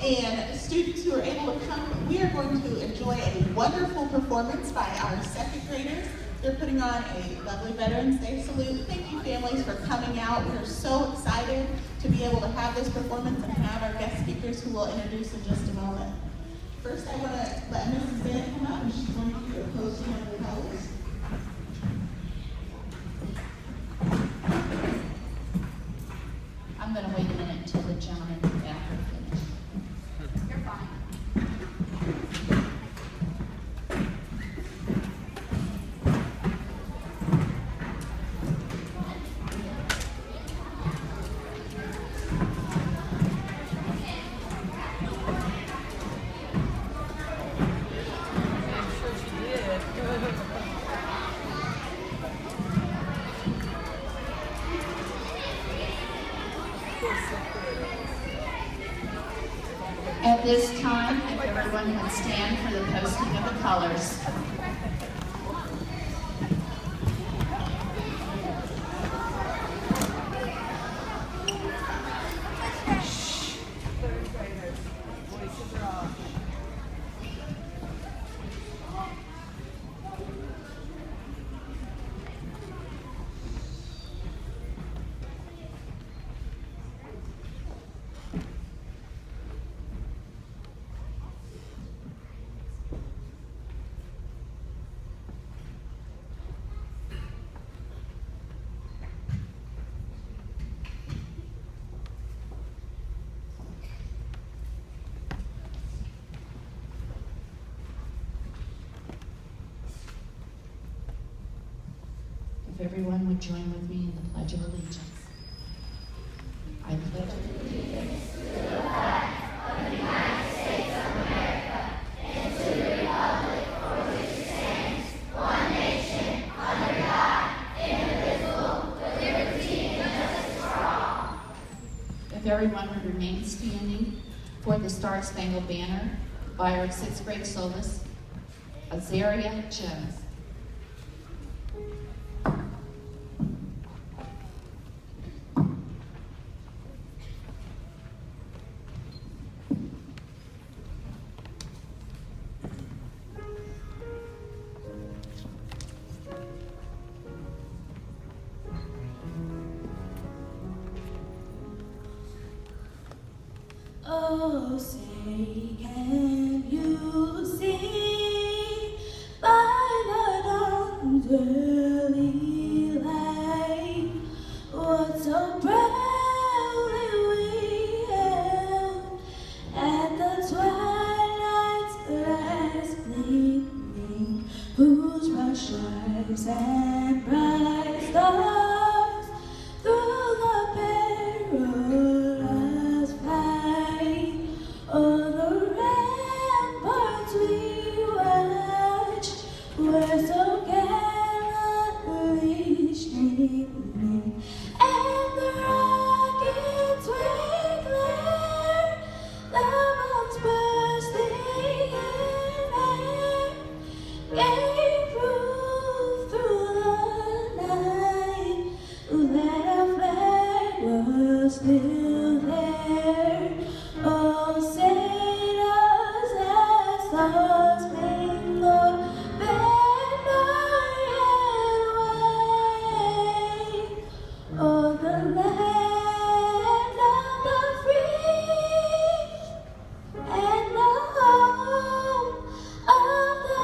And students who are able to come, we are going to enjoy a wonderful performance by our second graders. They're putting on a lovely Veterans Day salute. Thank you, families, for coming out. We're so excited to be able to have this performance and have our guest speakers who we'll introduce in just a moment. First, I want to let Mrs. Bennett come up, and she's going to do a posting of the colors. I'm going to wait a minute until the gentleman in the back are finished. You're fine. At this time, if everyone would stand for the posting of the colors. If everyone would join with me in the Pledge of Allegiance. I pledge allegiance to the flag of the United States of America and to the republic for which it stands, one nation, under God, indivisible, with liberty and justice for all. If everyone would remain standing for the Star Spangled Banner by our 6th grade soloist, Azaria Jones. Oh, say, can you see by the dawn's early light what so proudly we hailed at the twilight's last gleaming, whose bright stripes and bright stars through the perilous fight o'er the ramparts we watched were so gallantly streaming, and the rockets were clear, the bombs bursting in air gave proof through the night that our flag was still there. Oh, sailors, as stars mingle, banner and wave. Oh, the land of the free and the home of the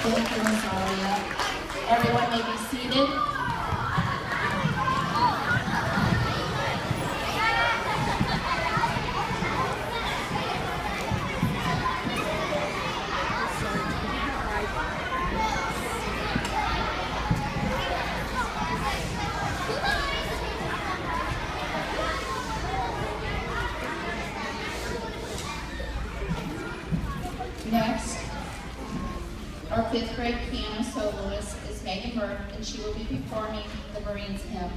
Thank you, Ms. Aria. Everyone may be seated. Next, our 5th grade piano soloist is Megan Burke, and she will be performing the Marines hymn.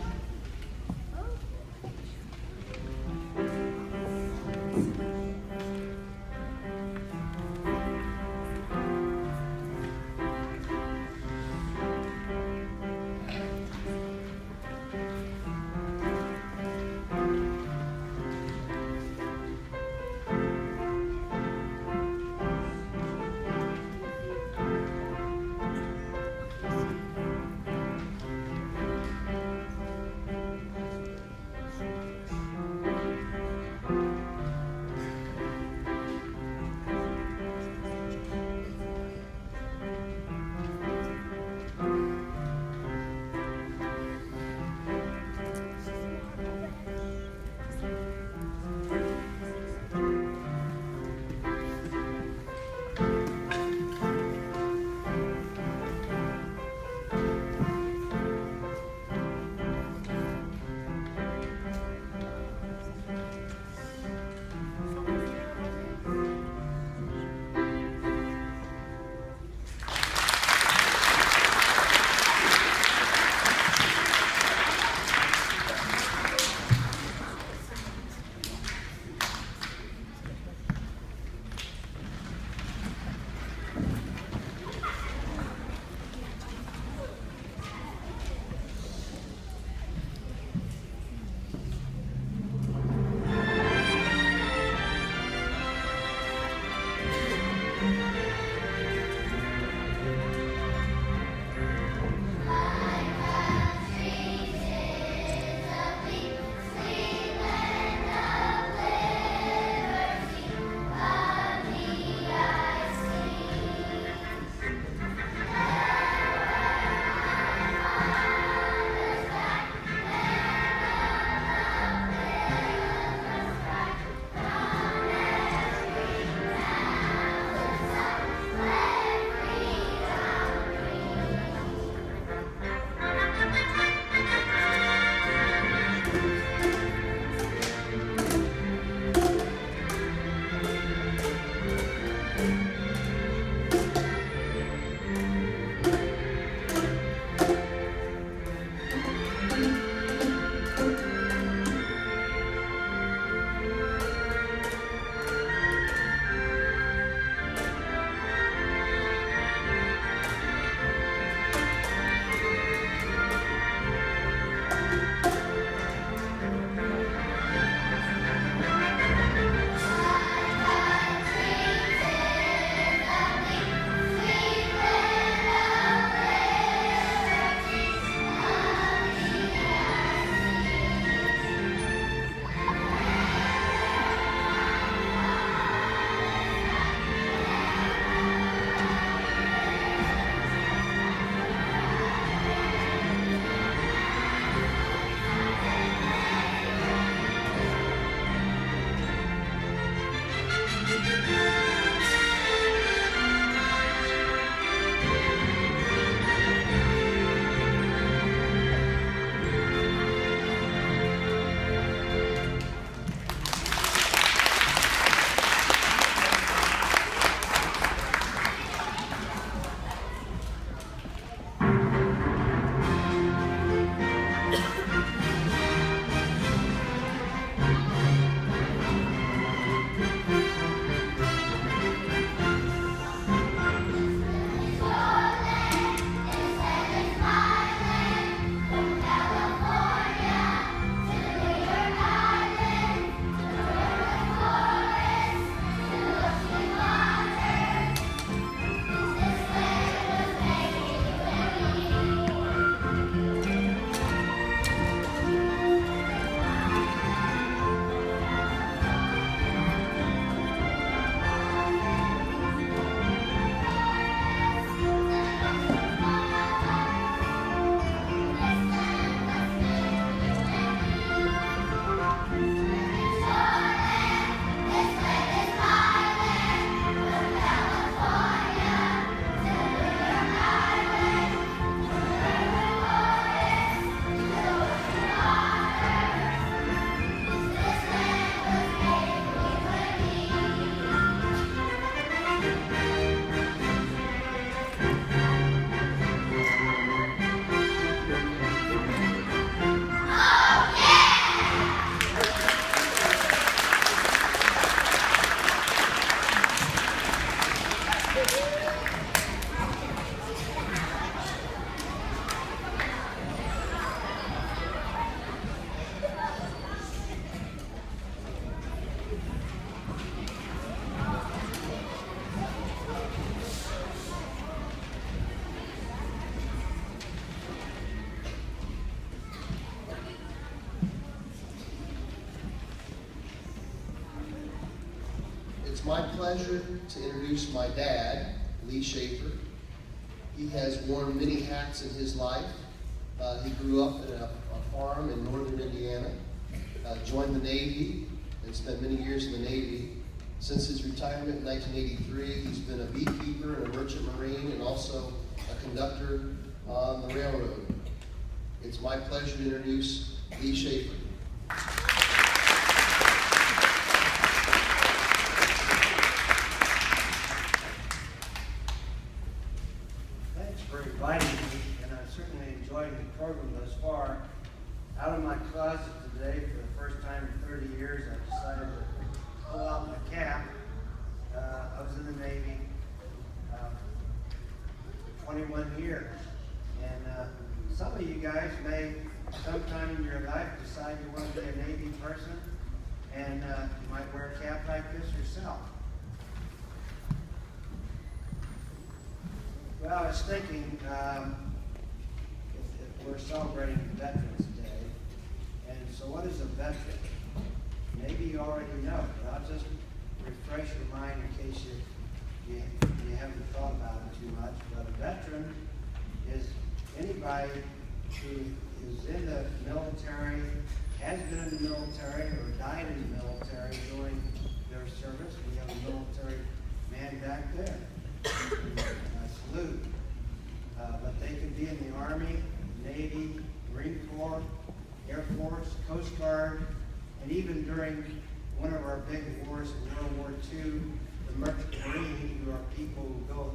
It's my pleasure to introduce my dad, Lee Shafer. He has worn many hats in his life. He grew up in a farm in northern Indiana, joined the Navy, and spent many years in the Navy. Since his retirement in 1983, he's been a beekeeper and a merchant marine, and also a conductor on the railroad. It's my pleasure to introduce Lee Shafer. Thanks for inviting me, and I've certainly enjoyed the program thus far. Out of my closet today, for the first time in 30 years, I decided to pull out my cap. I was in the Navy 21 years, and some of you guys may sometime in your life decide you want to be a Navy person, and you might wear a cap like this yourself. Well, I was thinking, if we're celebrating Veterans Day, and so what is a veteran? Maybe you already know, but I'll just refresh your mind in case you haven't thought about it too much. But a veteran is anybody who is in the military, has been in the military, or died in the military during their service. We have a military man back there. I salute. But they could be in the Army, Navy, Marine Corps, Air Force, Coast Guard, and even during one of our big wars in World War II, the Merchant Marine, who are people who go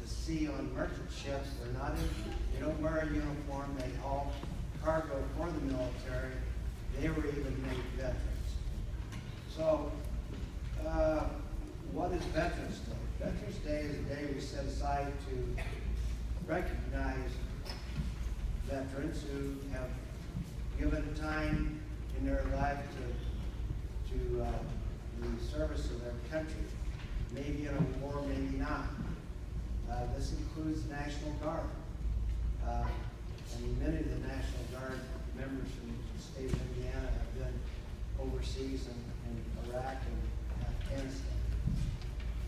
to sea on merchant ships. They don't wear a uniform, they haul cargo for the military. They were even made veterans. So, what is Veterans Day? Veterans Day is a day we set aside to recognize veterans who have given time in their life to the service of their country. Maybe in a war, maybe not. This includes the National Guard. And many of the National Guard members from the state of Indiana have been overseas in Iraq and Afghanistan.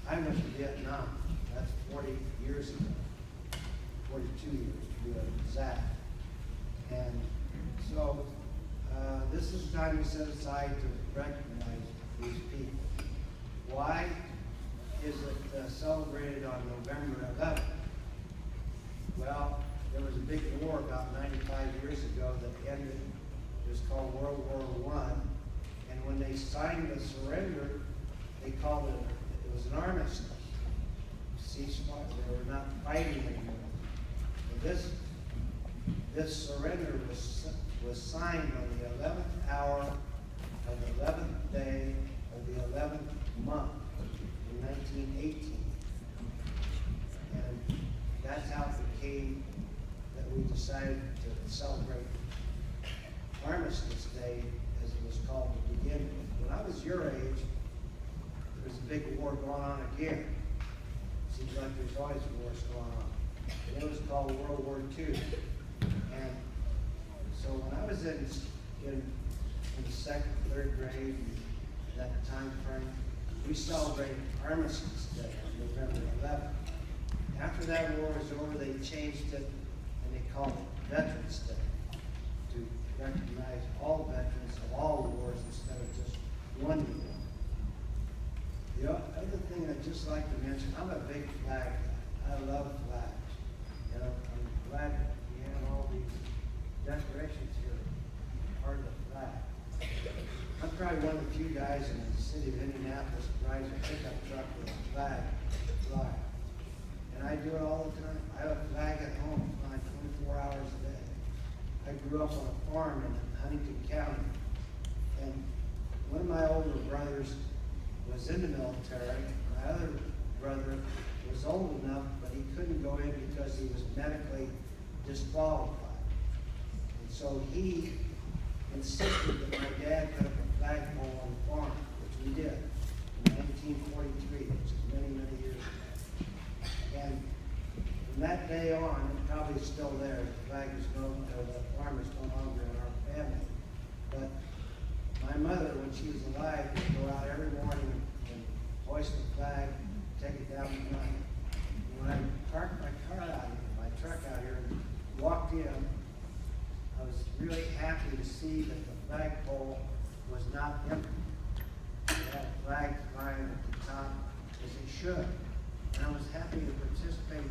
I went to Vietnam. That's 40 years ago. 42 years to be exact. And so this is time we set aside to recognize these people. Why? celebrated on November 11th. Well, there was a big war about 95 years ago that ended. It was called World War I. And when they signed the surrender, they called it was an armistice. Ceasefire. They were not fighting anymore. And this surrender was signed on the 11th hour of the 11th day of the 11th month in 1918. And that's how it became that we decided to celebrate Armistice Day, as it was called to begin with. When I was your age, there was a big war going on again. Seems like there's always wars going on. And it was called World War II. And so when I was in the second, third grade, that time frame, we celebrated Armistice Day on November 11th. After that war was over, they changed it and they called it Veterans Day to recognize all veterans of all wars instead of just one war. The other thing I'd just like to mention, I'm a big flag guy. I love flags. And I'm glad that we have all these decorations here, part of the flag. I'm probably one of the few guys in the city of Indianapolis that drives a pickup truck with a flag fly. And I do it all the time. I have a flag at home flying 24 hours a day. I grew up on a farm in Huntington County. And one of my older brothers was in the military. My other brother was old enough, but he couldn't go in because he was medically disqualified. And so he insisted that my dad put up a flagpole on the farm, which we did in 1943, which is many, many years ago. And from that day on, it's probably still there. The flag is the farm is no longer in our family. But my mother, when she was alive, would go out every morning and hoist the flag, take it down the night. When I parked my car out here, my truck out here, and walked in, I was really happy to see that the flagpole was not empty. It had a flag flying at the top as it should. And I was happy to participate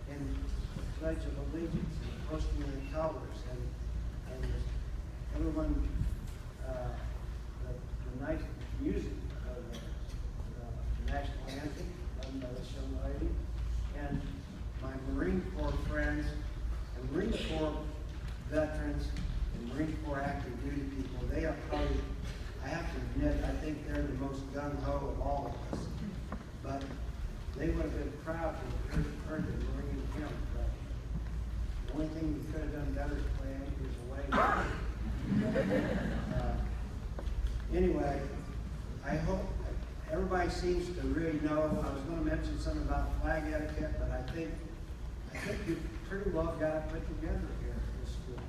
in the Pledge of Allegiance and posting the colors and everyone, the nice music of the national anthem done by this young lady, and my Marine Corps friends and Marine Corps veterans and Marine Corps active duty people. They are probably, I have to admit, I think they're the most gung-ho of all of us. But they would have been proud to have heard the Marine hymn. But the only thing we could have done better is play Anchors Away. Anyway, I hope everybody seems to really know. I was going to mention something about flag etiquette, but I think you pretty well got it put together here at this school,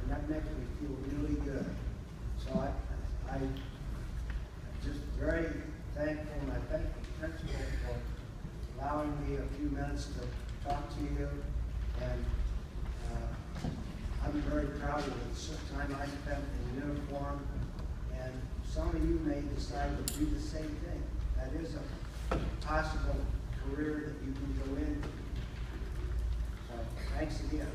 and that makes me feel really good. So I'm just very thankful, and I thank the principal for allowing me a few minutes to talk to you, and I'm very proud of the time I spent in uniform, and some of you may decide to do the same thing. That is a possible career that you can go into. So, thanks again.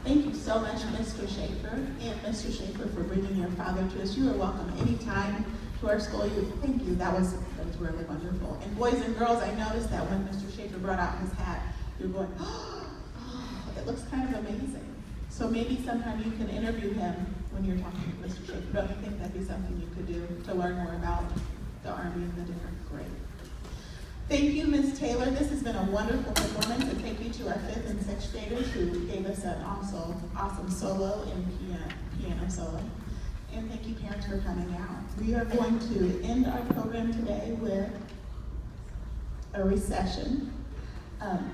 Thank you so much, Mr. Shafer, and Mr. Shafer, for bringing your father to us. You are welcome anytime to our school. Thank you. That was really wonderful. And boys and girls, I noticed that when Mr. Shafer brought out his hat, you're going, oh, it looks kind of amazing. So maybe sometime you can interview him when you're talking to Mr. Shafer. Don't you think that'd be something you could do to learn more about the Army and the different grades? Thank you, Ms. Taylor. This has been a wonderful performance, and thank you to our 5th and 6th graders who gave us an awesome solo and piano solo. And thank you, parents, for coming out. We are going to end our program today with a recession. Okay.